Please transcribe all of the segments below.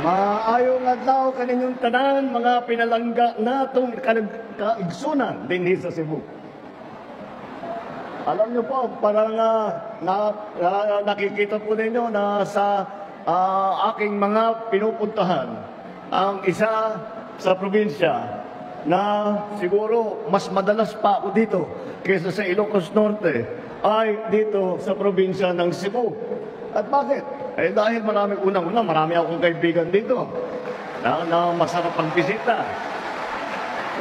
Maayong adlaw kaninyong tanan, mga pinalangga natong kaigsunan dinhi sa Cebu. Alam niyo po, parang nakikita po ninyo na sa aking mga pinupuntahan, ang isa sa probinsya na siguro mas madalas pa ako dito kaysa sa Ilocos Norte ay dito sa probinsya ng Cebu. At bakit? Eh dahil unang-una, marami akong kaibigan dito na masarap ang bisita.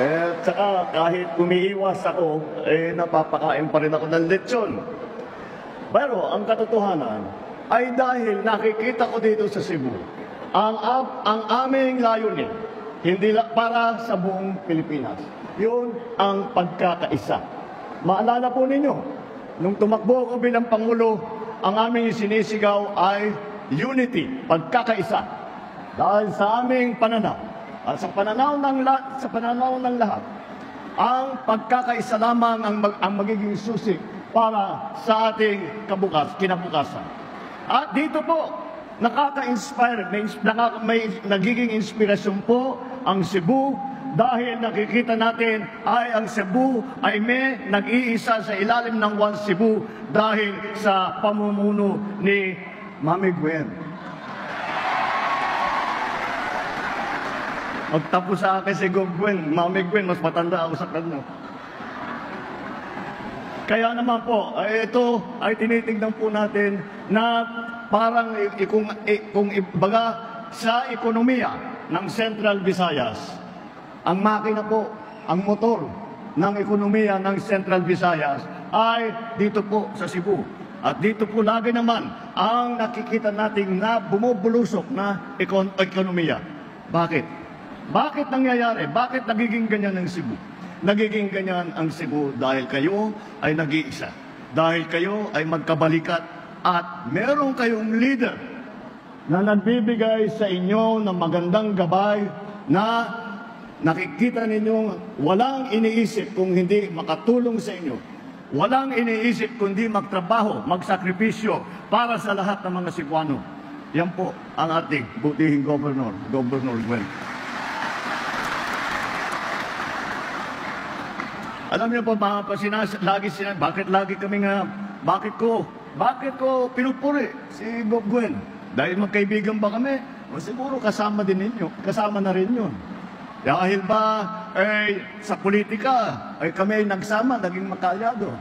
Eh, tsaka kahit umiiwas ako, eh napapakain pa rin ako ng lechon. Pero ang katotohanan ay dahil nakikita ko dito sa Cebu, ang aming layunin, hindi lang para sa buong Pilipinas. Yun ang pagkakaisa. Maalala po ninyo, nung tumakbo ako bilang Pangulo, ang aming sinisigaw ay unity, pagkakaisa. Dahil sa aming pananaw, at sa pananaw ng lahat, ang pagkakaisa lamang ang magiging susi para sa ating kinabukasan. At dito po, nakaka-inspire, may nagiging inspirasyon po ang Cebu dahil nakikita natin ay ang Cebu ay may nag-iisa sa ilalim ng One Cebu dahil sa pamumuno ni Mami Gwen. Magtapos sa akin si Gwen, Mami Gwen, mas matanda ako sa kanya. Kaya naman po, ito ay tinitingnan po natin na parang kung ibaga sa ekonomiya ng Central Visayas, ang makina po, ang motor ng ekonomiya ng Central Visayas ay dito po sa Cebu. At dito po lagi naman ang nakikita natin na bumubulusok na ekonomiya. Bakit? Bakit nangyayari? Bakit nagiging ganyan ang Cebu? Nagiging ganyan ang Cebu dahil kayo ay nag-iisa. Dahil kayo ay magkabalikat at meron kayong leader na nagbibigay sa inyo ng magandang gabay na nakikita ninyong walang iniisip kung hindi makatulong sa inyo. Walang iniisip kundi magtrabaho, magsakripisyo para sa lahat ng mga Cebuano. Yan po ang ating butihing Governor Gwen. Alam niyo po, lagi bakit ko pinupuri si Bob Gwen? Dahil magkaibigan ba kami? O siguro kasama na rin yun. Dahil ba, sa politika, kami nagsama, naging makalyado.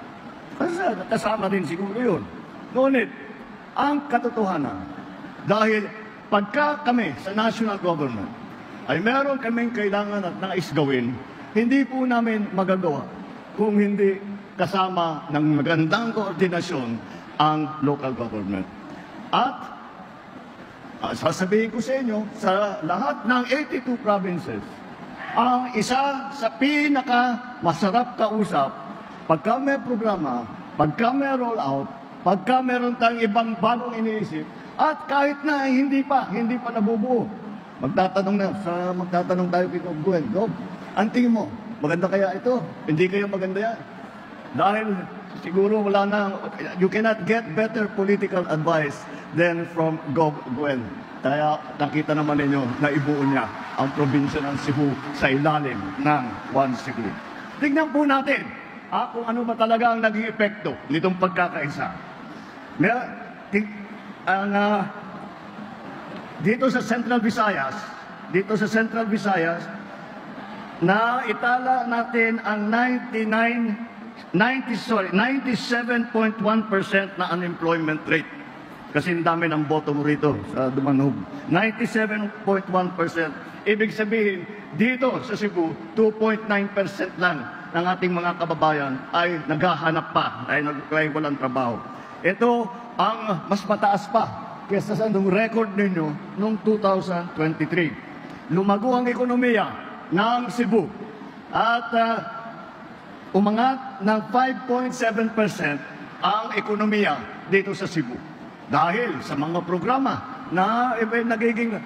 Kasi kasama rin siguro yun. Ngunit, ang katotohanan, dahil pagka kami sa national government, ay meron kaming kailangan at nais gawin, hindi po namin magagawa kung hindi kasama ng magandang koordinasyon ang local government. At sasabihin ko sa inyo, sa lahat ng 82 provinces, ang isa sa pinaka-masarap kausap, pagka may programa, pagka may roll out, pagka meron tayong ibang bagong iniisip, at kahit na hindi pa nabubuo, magtatanong tayo kay Gwen, Gob, ang tingin mo, maganda kaya ito? Hindi kayo maganda yan. Dahil siguro you cannot get better political advice than from Gwen. Kaya nakita naman ninyo na ibuo niya ang probinsya ng Cebu sa ilalim ng One Cebu. Tignan po natin kung ano ba talaga ang naging epekto nitong pagkakaisa. Dito sa Central Visayas, na itala natin ang 97.1% na unemployment rate. Kasi ang dami ng boto mo rito sa Dumanog. 97.1%. Ibig sabihin, dito sa Cebu, 2.9% lang ng ating mga kababayan ay naghahanap pa, ay walang trabaho. Ito ang mas mataas pa kaysa sa record ninyo noong 2023. Lumago ang ekonomiya ng Cebu at umangat ng 5.7% ang ekonomiya dito sa Cebu dahil sa mga programa na nagiging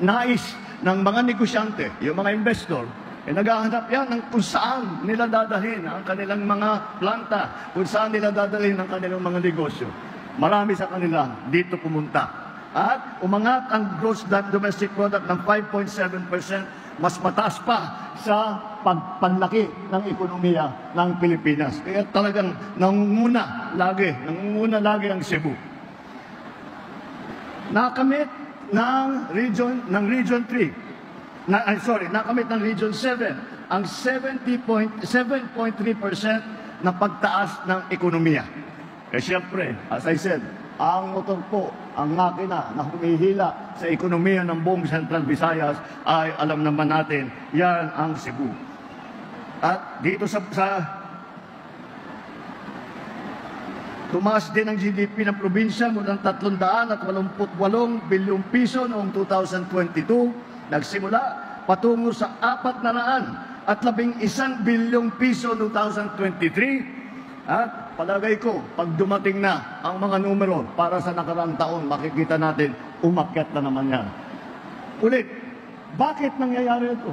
nais ng mga negosyante, yung mga investor, naghahanap yan ng kung saan nila dadalhin ang kanilang mga planta, kung saan nila dadalhin ang kanilang mga negosyo. Marami sa kanila dito pumunta. At umangat ang gross domestic product ng 5.7%, mas mataas pa sa pagpanlaki ng ekonomiya ng Pilipinas. Kaya talagang nangunguna lagi ang Cebu. Nakamit ng Region 3, nakamit ng Region 7 ang 7.3% na pagtaas ng ekonomiya. Siyempre, as I said, ang motor po, ang makina na humihila sa ekonomiya ng buong Central Visayas ay alam naman natin, yan ang Cebu. At dito sa tumaas din ang GDP ng probinsya mula ng 388 bilyong piso noong 2022, nagsimula patungo sa 411 bilyong piso noong 2023. At palagay ko, pag dumating na ang mga numero para sa nakaraang taon, makikita natin, umakyat na naman yan. Ulit, bakit nangyayari ito?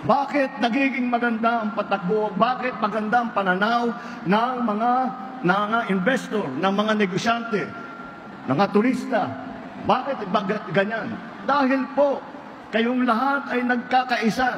Bakit nagiging maganda ang patakbo? Bakit maganda ang pananaw ng mga investor, ng mga negosyante, mga turista? Bakit ganyan? Dahil po, kayong lahat ay nagkakaisa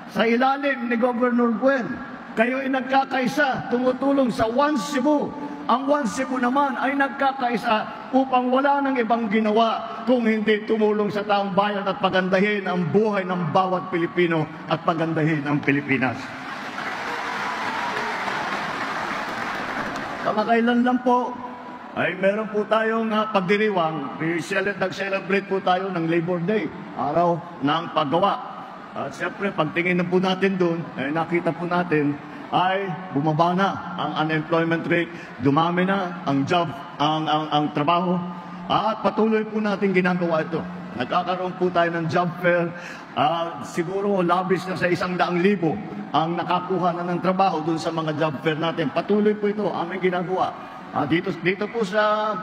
sa ilalim ni Governor Buen. Kayo ay nagkakaisa, tumutulong sa One Cebu. Ang One Cebu naman ay nagkakaisa upang wala nang ibang ginawa kung hindi tumulong sa taong bayan at pagandahin ang buhay ng bawat Pilipino at pagandahin ang Pilipinas. Kamakailan lang po ay meron po tayong pagdiriwang. Nag-celebrate po tayo ng Labor Day, araw ng paggawa. At siyempre, pagtingin na po natin doon, nakita po natin ay bumaba na ang unemployment rate, dumami na ang job, ang trabaho, at patuloy po natin ginagawa ito. Nagkakaroon po tayo ng job fair, siguro labis na sa 100,000 ang nakakuha na ng trabaho doon sa mga job fair natin. Patuloy po ito, aming ginagawa. Dito po sa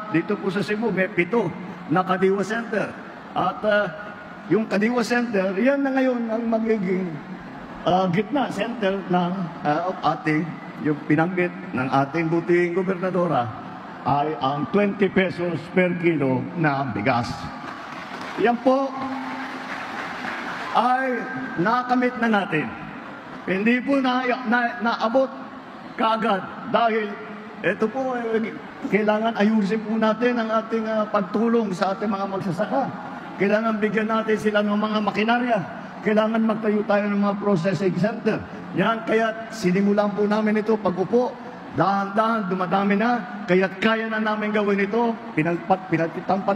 Cebu, may 7 na Kadiwa Center. At yung Kadiwa Center, yan na ngayon ang magiging gitna center ng yung pinanggit ng ating buting gobernadora ay ang 20 pesos per kilo na bigas. Yan po ay nakamit na natin. Hindi po naabot kaagad dahil ito po kailangan ayusin po natin ang ating pagtulong sa ating mga magsasaka. Kailangan bigyan natin sila ng mga makinarya. Kailangan magtayo tayo ng mga processing center. Yan, kaya sinimulan po namin ito pag-upo. Dahan-dahan, dumadami na. Kaya kaya na namin gawin ito. Pinalitan pa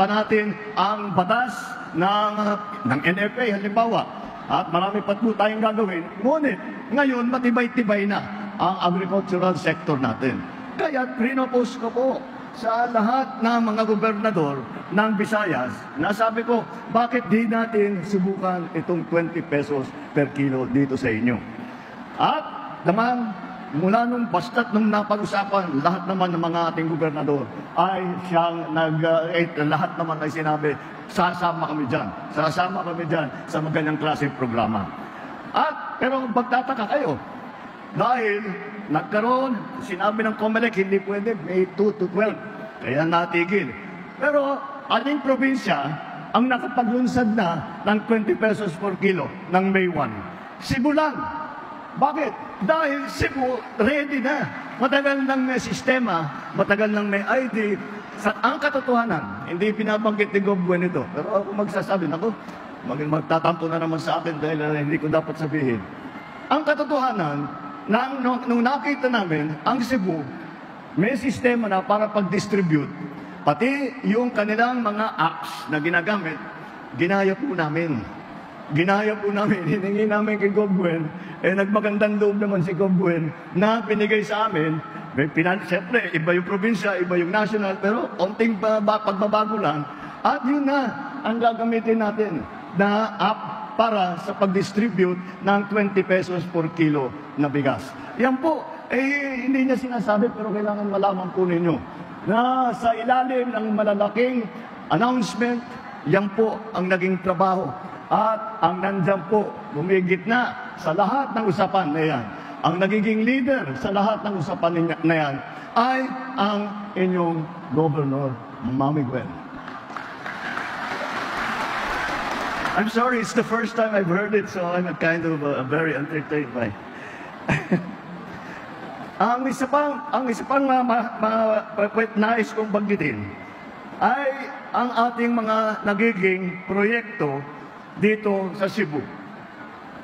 natin ang batas ng NFA, halimbawa. At marami pa po tayong gagawin. Ngunit, ngayon, matibay-tibay na ang agricultural sector natin. Kaya, pinopose ko po sa lahat ng mga gobernador ng Visayas, nasabi ko, bakit di natin subukan itong 20 pesos per kilo dito sa inyo? At naman, mula nung basta't nung napag-usapan, lahat naman ng mga ating gobernador ay siyang lahat naman ay sinabi, sasama kami dyan sa maganyang klaseng programa. Pero magtataka kayo, dahil nagkaroon, sinabi ng COMELEC, hindi pwede, May 2 to 12. Kaya natigil. Pero aling probinsya ang nakapaglunsad na ng 20 pesos per kilo ng May 1? Cebu lang. Bakit? Dahil Cebu ready na. Matagal nang may sistema, matagal nang may ID. Ang katotohanan, hindi pinabanggit ni Gov. Buen ito. Pero ako magsasabi, magtatampo na naman sa akin dahil hindi ko dapat sabihin. Ang katotohanan, nung nakita namin, ang Cebu, may sistema na para pag-distribute, pati yung kanilang mga apps na ginagamit, ginaya po namin. Hiningi namin kay Gov. Buen, nagmagandang loob naman si Gov. Buen na binigay sa amin. Siyempre, iba yung probinsya, iba yung national, pero konting pagbabago lang. At yun na ang gagamitin natin na app para sa pag-distribute ng 20 pesos per kilo na bigas. Yan po, hindi niya sinasabi pero kailangan malaman po ninyo na sa ilalim ng malalaking announcement Yan po ang naging trabaho. At ang nandyan po, gumigitna sa lahat ng usapan na yan, ang nagiging leader sa lahat ng usapan na yan, ay ang inyong Governor Mami Gwen. I'm sorry, it's the first time I've heard it, so I'm kind of very entertained by. ang isa pang nais kong banggitin ay ang ating mga nagiging proyekto dito sa Cebu.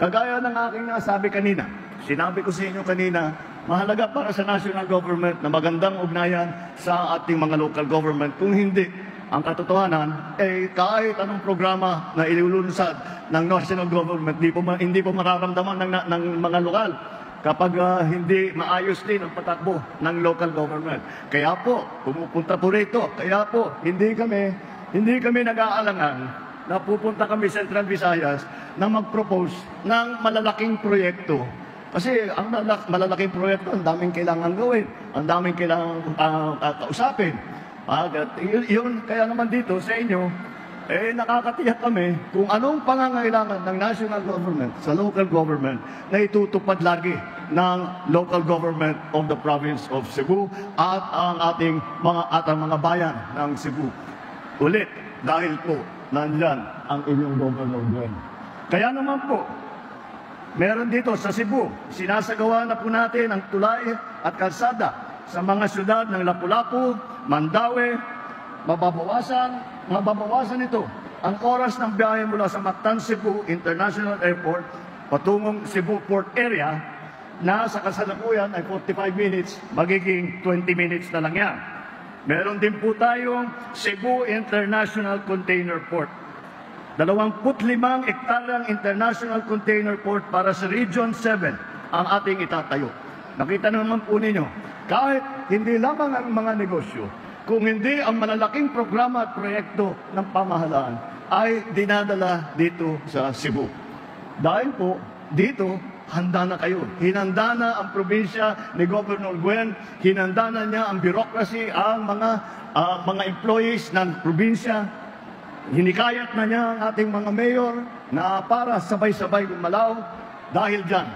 Kagaya ng aking nasabi kanina, sinabi ko sa inyo kanina, mahalaga para sa national government na magandang ugnayan sa ating mga local government. Kung hindi, ang katotohanan, kahit anong programa na ilulunsad ng national government, hindi po mararamdaman ng mga lokal kapag hindi maayos din ang patakbo ng local government. Kaya po, pumupunta po rito. Kaya po, hindi kami nag-aalangan na pupunta kami Central Visayas na mag-propose ng malalaking proyekto. Kasi ang malalaking proyekto, ang daming kailangan gawin, ang daming kailangan kausapin. Yun, kaya naman dito sa inyo, nakakatiyak kami kung anong pangangailangan ng national government sa local government na itutupad lagi ng local government of the province of Cebu at ang ating mga bayan ng Cebu. Ulit, dahil po, nandyan ang inyong Governor Gwen. Kaya naman po, meron dito sa Cebu, sinasagawa na po natin ang tulay at kalsada sa mga syudad ng Lapu-Lapu, Mandaue, mababawasan ito ang oras ng biyahe mula sa Mactan Cebu International Airport patungong Cebu Port Area na sa kasalukuyan ay 45 minutes, magiging 20 minutes na lang yan. Meron din po tayong Cebu International Container Port. 25 ektaryang International Container Port para sa Region 7 ang ating itatayo. Nakita naman po ninyo, kahit hindi lamang ang mga negosyo, kung hindi ang malalaking programa at proyekto ng pamahalaan ay dinadala dito sa Cebu. Dahil po, dito, handa na kayo. Hinanda na ang probinsya ni Governor Gwen, hinanda na niya ang bureaucracy, ang mga employees ng probinsya. Hinikayat na niya ang ating mga mayor na para sabay-sabay gumalaw dahil dyan.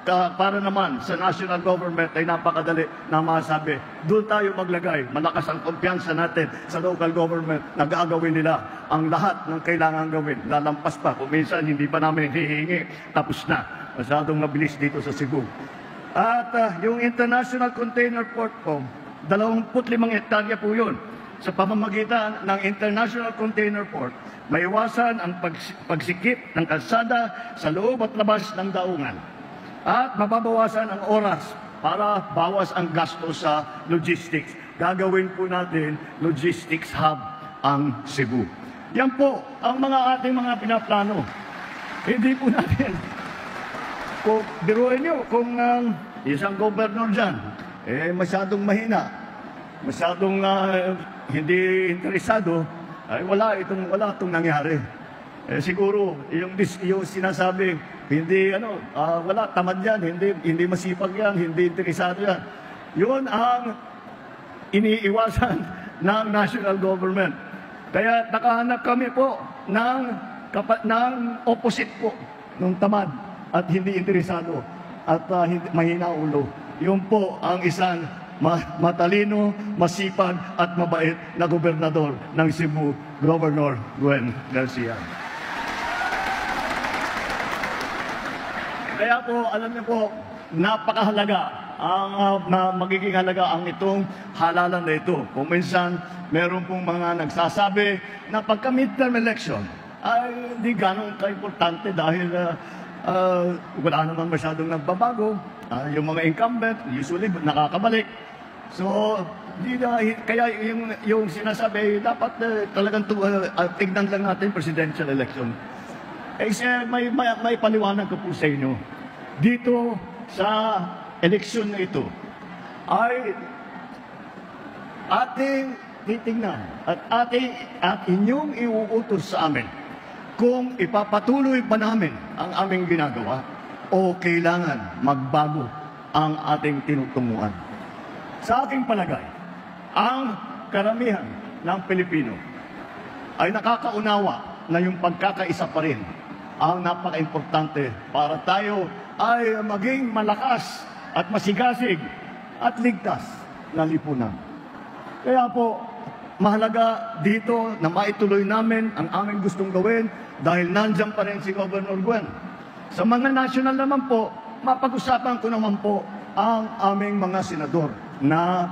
Para naman sa national government ay napakadali na masabi, doon tayo maglagay, malakas ang kumpiyansa natin sa local government na gagawin nila ang lahat ng kailangan gawin. Lalampas pa, kung minsan hindi pa namin hihingi, tapos na. Masyadong mabilis dito sa Cebu. At yung International Container Port po, 25 hektarya po yun. Sa pamamagitan ng International Container Port, maiwasan ang pagsikip ng kalsada sa loob at labas ng daungan. At mababawasan ang oras para bawas ang gasto sa logistics. Gagawin po natin logistics hub ang Cebu. Yan po ang ating mga pinaplano. Hindi po natin. Kung biruin nyo, kung isang gobernador dyan, masyadong mahina, masyadong hindi interesado, ay wala itong nangyari. Siguro, yung sinasabi, hindi, wala, tamad yan, hindi masipag yan, hindi interesado yan. Yun ang iniiwasan ng national government. Kaya nakahanap kami po ng opposite po, ng tamad at hindi interesado at mahina ulo. Yun po ang isang matalino, masipag at mabait na gobernador ng Cebu, Governor Gwen Garcia. Kaya po, alam niyo po, napakahalaga magiging halaga ang itong halalan na ito. Kung minsan, meron pong mga nagsasabi na pagka midterm election ay hindi ganong ka-importante dahil wala naman masyadong nagbabago. Yung mga incumbent, usually nakakabalik. So, kaya yung sinasabi, dapat talagang tignan lang natin presidential election. May paliwanag ko po sa inyo. Dito sa eleksyon na ito ay ating titingnan at inyong iuutos sa amin kung ipapatuloy pa namin ang aming ginagawa o kailangan magbago ang ating tinutunguhan. Sa aking palagay, ang karamihan ng Pilipino ay nakakaunawa na yung pagkakaisa pa rin ang napaka-importante para tayo ay maging malakas at masigasig at ligtas na lipunan. Kaya po, mahalaga dito na maituloy namin ang aming gustong gawin dahil nandyan pa rin si Governor Gwen. Sa mga national naman po, mapag-usapan ko naman po ang aming mga senador na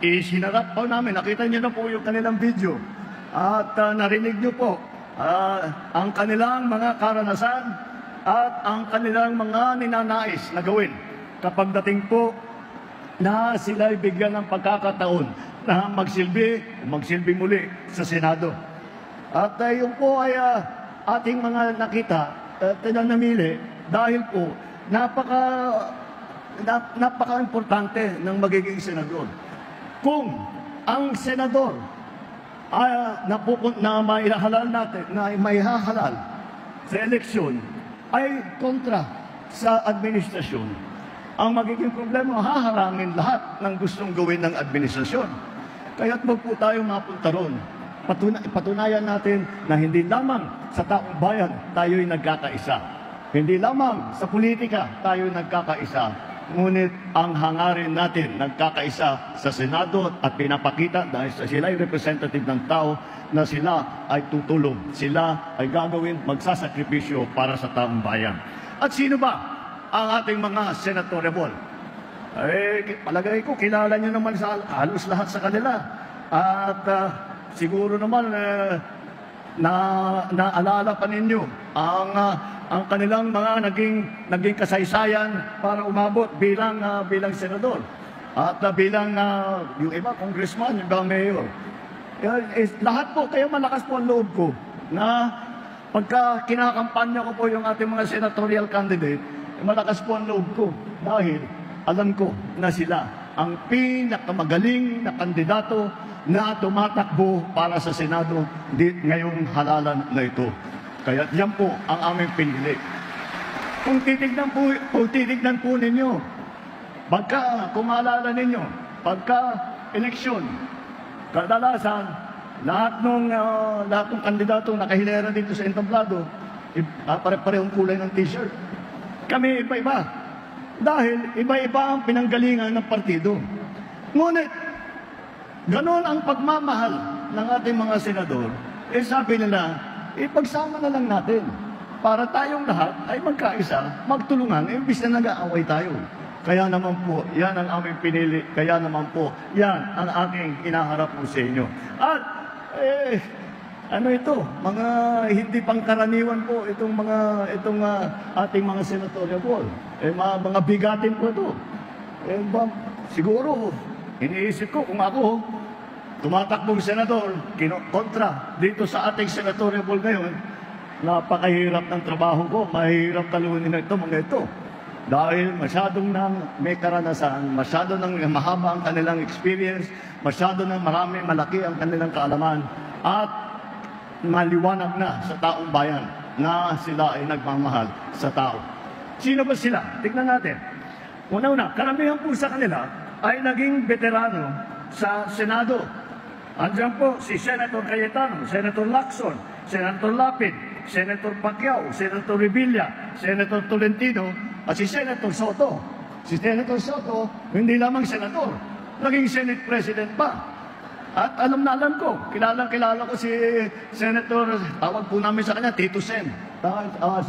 isinarap po namin. Nakita niyo na po yung kanilang video at narinig niyo po ang kanilang mga karanasan at ang kanilang mga ninanais na gawin kapag dating po na sila'y bigyan ng pagkakataon na magsilbi muli sa Senado. At yun po ay ating mga nakita at namili dahil po napaka-importante ng magiging senador. Kung ang senador na maihahalal natin, na maihahalal sa eleksyon ay kontra sa administrasyon, ang magiging problema, haharangin lahat ng gustong gawin ng administrasyon. Kaya't wag po tayo mapunta ron. Patunayan natin na hindi lamang sa taong bayan tayo'y nagkakaisa. Hindi lamang sa politika tayo'y nagkakaisa. Ngunit ang hangarin natin nagkakaisa sa Senado at pinapakita dahil sila ay representative ng tao na sila ay tutulong. Sila ay gagawin magsasakripisyo para sa taong bayan. At sino ba ang ating mga senatorable? Palagay ko, kilala nyo naman sa halos lahat sa kanila. At siguro naman, naalala pa ninyo ang kanilang mga naging kasaysayan para umabot bilang senador. At bilang yung iba, congressman, yung iba mayor. Lahat po, kaya malakas po ang loob ko na pagka kinakampanya ko po yung ating mga senatorial candidate, malakas po ang loob ko dahil alam ko na sila ang pinakamagaling na kandidato na tumatakbo para sa Senado ngayong halalan na ito. Kaya yan po ang aming pinili. Kung titignan po ninyo, kung maalala ninyo, pagka eleksyon, kadalasan, lahat ng kandidato nakahilera dito sa entablado, pare-parehong kulay ng t-shirt. Kami iba-iba. Dahil iba-iba ang pinanggalingan ng partido. Ngunit, ganon ang pagmamahal ng ating mga senador, sabi nila, ipagsama na lang natin para tayong lahat ay magkaisa, magtulungan, imbis na nag-aaway tayo. Kaya naman po, yan ang aming pinili. Kaya naman po, yan ang aking inaharap po sa inyo. At, ano ito? Mga hindi pangkaraniwan po itong ating mga senatorial ball. Mga bigatin po ito. Siguro, iniisip ko kung ako, tumatakbong senador, kontra dito sa ating senatorial ball ngayon, napakahirap ng trabaho ko, mahirap talunin na ito, mga ito. Dahil masyadong may karanasan, masyado nang mahaba ang kanilang experience, masyado nang malaki ang kanilang kaalaman, at maliwanag na sa taong bayan na sila ay nagmamahal sa tao. Sino ba sila? Tignan natin. Una-una, karamihan po sa kanila ay naging veterano sa Senado. Andiyan po si Senator Cayetano, Senator Lacson, Senator Lapid, Senator Pacquiao, Senator Revilla, Senator Tolentino, at si Senator Soto. Si Senator Soto, hindi lamang senator, naging Senate President pa. At alam ko, kilala ko si Senator, tawag po namin sa kanya, Tito Sen.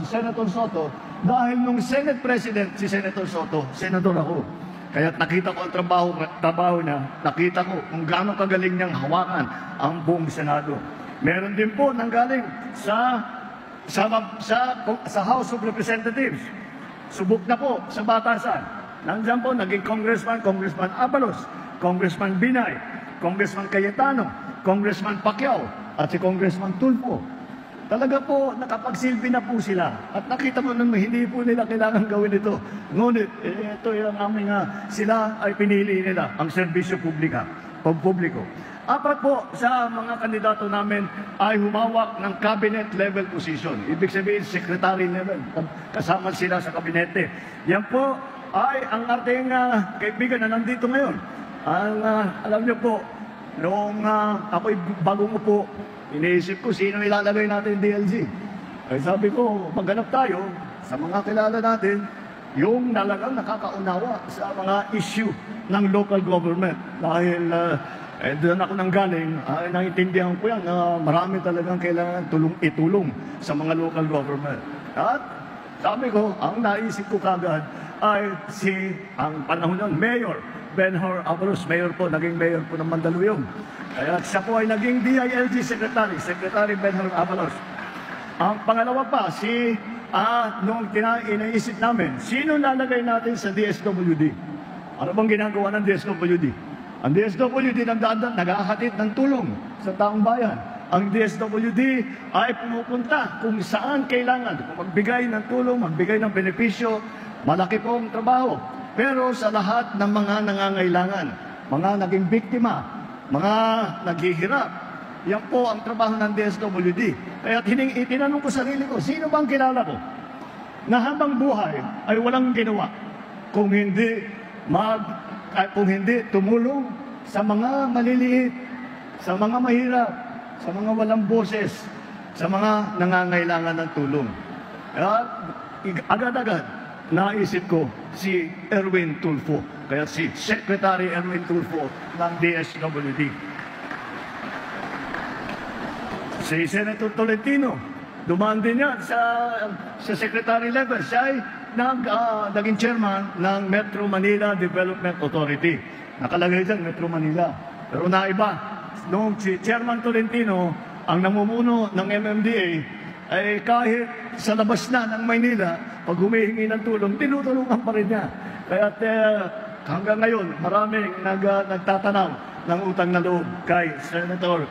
Si Senator Soto, dahil nung Senate President si Senator Soto, senador ako. Kaya nakita ko ang trabaho niya, nakita ko kung gaano kagaling niyang hawakan ang buong Senado. Meron din po nanggaling sa House of Representatives. Subok na po sa batasan. Nandiyan po, naging Congressman Abalos, Congressman Binay, Congressman Cayetano, Congressman Pacquiao, at si Congressman Tulfo. Talaga po, nakapagsilbi na po sila. At nakita mo nung hindi po nila kailangan gawin ito. Ngunit, ito yung aming sila ay pinili nila, ang serbisyo publiko. Apat po sa mga kandidato namin ay humawak ng cabinet level position. Ibig sabihin, secretary level. Kasama sila sa kabinete. Yan po ay ang ating kaibigan na nandito ngayon. Alam niyo po, noong ako'y bagong upo, iniisip ko sino ilalagay natin DLG. Ay sabi ko, maghanap tayo sa mga kilala natin, yung talagang nakakaunawa sa mga issue ng local government. Dahil doon ako nang galing, naiintindihan ko yan na marami talagang kailangan itulong sa mga local government. At sabi ko, ang naisip ko kagad ay ang panahon nun, Mayor Benhur Abalos, Mayor po, naging Mayor po ng Mandaluyong. Kaya siya po ay naging DILG Secretary Benhur Abalos. Ang pangalawa pa, noong inaisip namin, sino nalagay natin sa DSWD? Ano bang ginagawa ng DSWD? Ang DSWD naghahatid ng tulong sa taong bayan. Ang DSWD ay pumupunta kung saan kailangan, kung magbigay ng tulong, magbigay ng benepisyo, malaki po ang trabaho. Pero sa lahat ng mga nangangailangan, mga naging biktima, mga naghihirap, yan po ang trabaho ng DSWD. Kaya itinanong ko sarili ko, sino bang kilala ko na habang buhay ay walang ginawa kung hindi tumulong sa mga maliliit, sa mga mahirap, sa mga walang boses, sa mga nangangailangan ng tulong. At agad-agad naisip ko si Erwin Tulfo, kaya si Secretary Erwin Tulfo ng DSWD. Si Senator Tolentino, dumaan din yan sa secretary level. Siya ay naging chairman ng Metro Manila Development Authority. Nakalagay dyan, Metro Manila. Pero naiba, noong si Chairman Tolentino, ang namumuno ng MMDA, ay kahit sa labas na ng Maynila, pag humihingi ng tulong, tinutulungan pa rin niya. Kaya hanggang ngayon, maraming nagtatanaw ng utang na loob kay Senator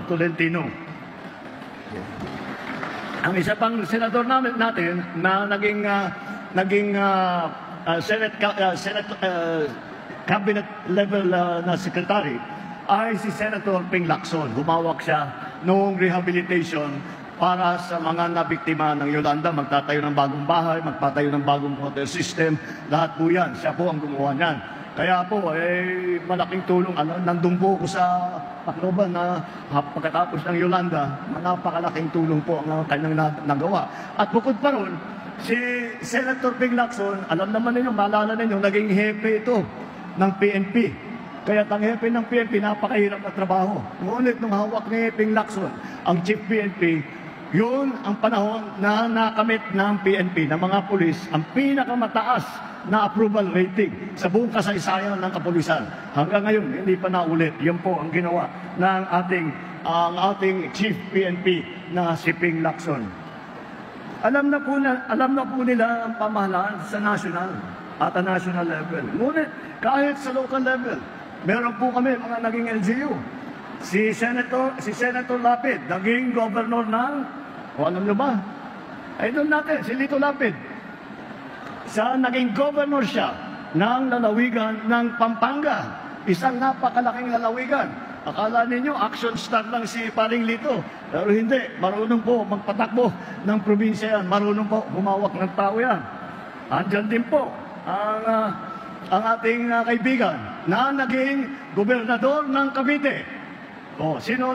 Tolentino. Ang isa pang senador natin na naging cabinet level na secretary ay si Senator Ping Lacson. Humawak siya noong rehabilitation para sa mga nabiktima ng Yolanda. Magtatayo ng bagong bahay, magpatayo ng bagong hotel system. Lahat po yan. Siya po ang gumawa niyan. Kaya po, malaking tulong. Nandun po ko sa Tacloban na pagkatapos ng Yolanda, napakalaking tulong po ang kanyang nagawa. At bukod pa ron, si Senator Ping Lacson, alam naman ninyo, maalala ninyo, naging hepe ito ng PNP. Kaya ang hepe ng PNP, napakahirap na trabaho. Ngunit nung hawak ni Ping Lacson, ang chief PNP, yun ang panahon na nakamit ng PNP, ng mga pulis, ang pinakamataas na approval rating sa buong kasaysayan ng kapulisan. Hanggang ngayon, hindi pa naulit. Yan po ang ginawa ng ating chief PNP na si Ping Lacson. Alam na po nila ang pamahalaan sa national at a national level. Ngunit kahit sa local level, meron po kami mga naging LGU. Si Senator Lapid, naging governor ng, alam nyo ba? Ay doon natin, si Lito Lapid. Naging governor siya ng lalawigan ng Pampanga. Isang napakalaking lalawigan. Akala ninyo, action star lang si Paring Lito. Pero hindi, marunong po magpatakbo ng probinsya yan. Marunong po humawak ng tao yan. Andyan din po ang ating kaibigan na naging gobernador ng Cavite. Sino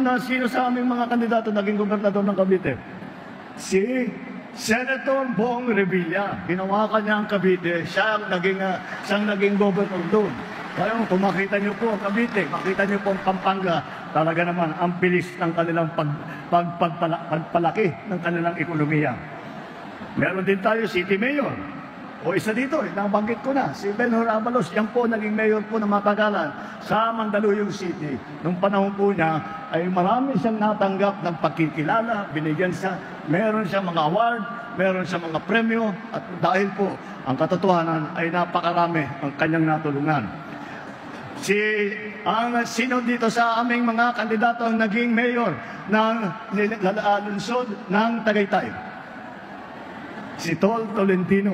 sa aming mga kandidato naging gobernador ng Cavite? Si Senator Bong Revilla. Ginawa ka niya ang Cavite. Siyang naging governor doon. Kaya kung makita niyo po ang Cavite, makita niyo po ang Pampanga, talaga naman ang bilis ng kanilang pagpalaki ng kanilang ekonomiya. Meron din tayo City Mayor. Isa dito, nabanggit ko na, si Benhur Abalos, yan po naging mayor po ng matagalan sa Mandaluyong City. Nung panahon po niya, ay marami siyang natanggap ng pagkikilala, binigyan siya, meron siya mga award, meron siya mga premyo, at dahil po, ang katotohanan ay napakarami ang kanyang natulungan. Sino dito sa aming mga kandidato ang naging mayor ng lungsod ng Tagaytay? Si Tol Tolentino.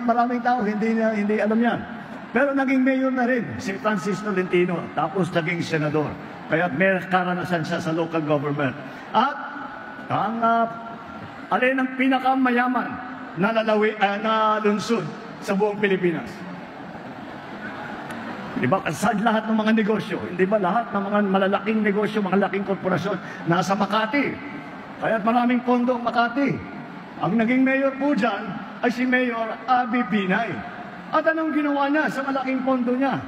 Maraming tao hindi alam yan. Pero naging mayor na rin si Francis Tolentino. Tapos naging senador. Kaya may karanasan siya sa local government. At alin ang pinakamayaman na lungsod sa buong Pilipinas? Di ba? Sa lahat ng mga negosyo, hindi ba lahat ng mga malalaking negosyo, mga laking korporasyon, nasa Makati. Kaya maraming pondo ang Makati. Ang naging mayor po dyan ay si Mayor Abby Binay. At anong ginawa niya sa malaking pondo niya?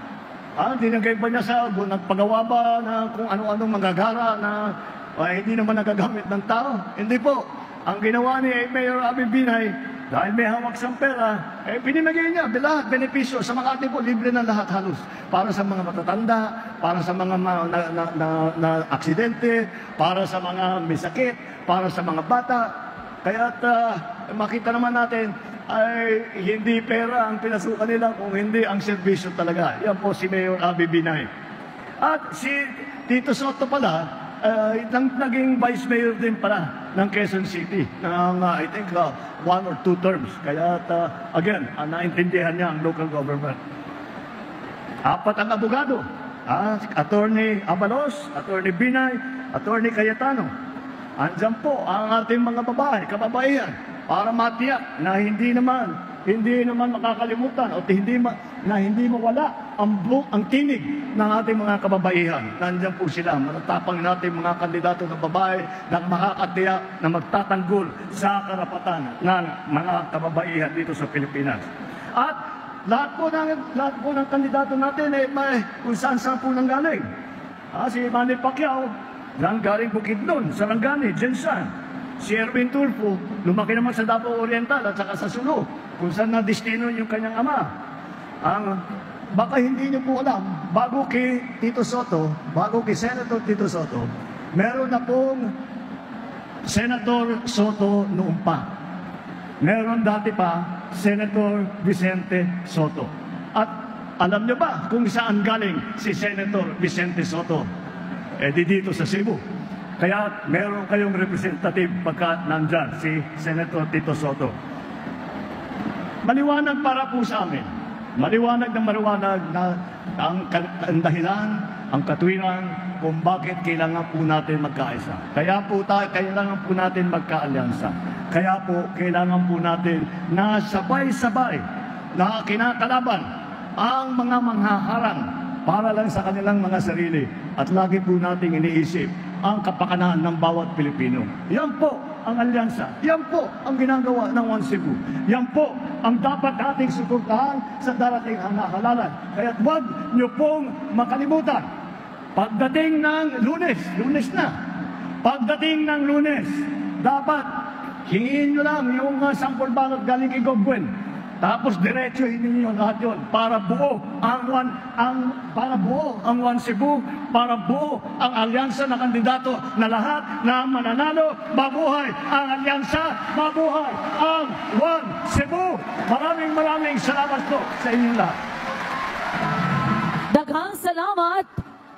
Dinagay ba niya sa nagpagawa ba na kung ano-anong magagara na hindi naman nagagamit ng tao? Hindi po. Ang ginawa ni Mayor Abby Binay, dahil may hawak siyang pera, pinimigay niya lahat, benepisyo. Sa Makati po, libre na lahat halos. Para sa mga matatanda, para sa mga na aksidente, para sa mga may sakit, para sa mga bata. Kaya makita naman natin, ay hindi pera ang pinasukan nila kung hindi ang serbisyo talaga. Yan po si Mayor Abby Binay. At si Tito Soto pala, naging vice mayor din pala ng Quezon City ng I think 1 or 2 terms. Kaya again, naintindihan niya ang local government. 4 ang abogado. Attorney Abalos, Attorney Binay, Attorney Cayetano. Andyan po ang ating mga babae, kababaihan, para matiyak na hindi naman makakalimutan o hindi mawala ang tinig ng ating mga kababaihan. Nandiyan po sila, matatapang natin mga kandidato ng babae na makakatiyak na magtatanggol sa karapatan ng mga kababaihan dito sa Pilipinas. At lahat po ng kandidato natin kung saan po nanggaling. Si Manny Pacquiao, nanggaling Bukidnon, Sarangani, Jensan. Si Erwin Tulfo, lumaki naman sa Davao Oriental at saka sa Sulu, kung saan na-destino yung kanyang ama. Baka hindi niyo po alam, bago kay Senator Tito Soto, meron na pong Senator Soto noon pa. Meron dati pa Senator Vicente Soto. At alam niyo ba kung saan galing si Senator Vicente Soto? Dito sa Cebu. Kaya meron kayong representative pagka nandyan, si Senator Tito Soto. Maliwanag para po sa amin. Maliwanag na ang dahilan, ang katwiran kung bakit kailangan po natin magkaisa. Kailangan po natin magkaalyansa. Kaya po kailangan po natin na sabay-sabay na kinakalaban ang mga manghaharang para lang sa kanilang mga sarili. At lagi po nating iniisip ang kapakanan ng bawat Pilipino. Yan po ang alyansa. Yan po ang ginagawa ng One Cebu. Yan po ang dapat nating suportahan sa darating halalan. Kaya huwag niyo pong makalimutan. Pagdating ng Lunes na. Pagdating ng Lunes, dapat hingin nyo lang yung sampol balot galing kay Gogwen. Tapos diretsuhin ninyo lahat yun para buo ang One Cebu, para buo ang alyansa na kandidato na lahat na mananalo. Mabuhay ang alyansa, mabuhay ang One Cebu. Maraming salamat po sa inyong lahat. Daghang salamat,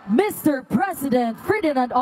Mr. President Ferdinand R.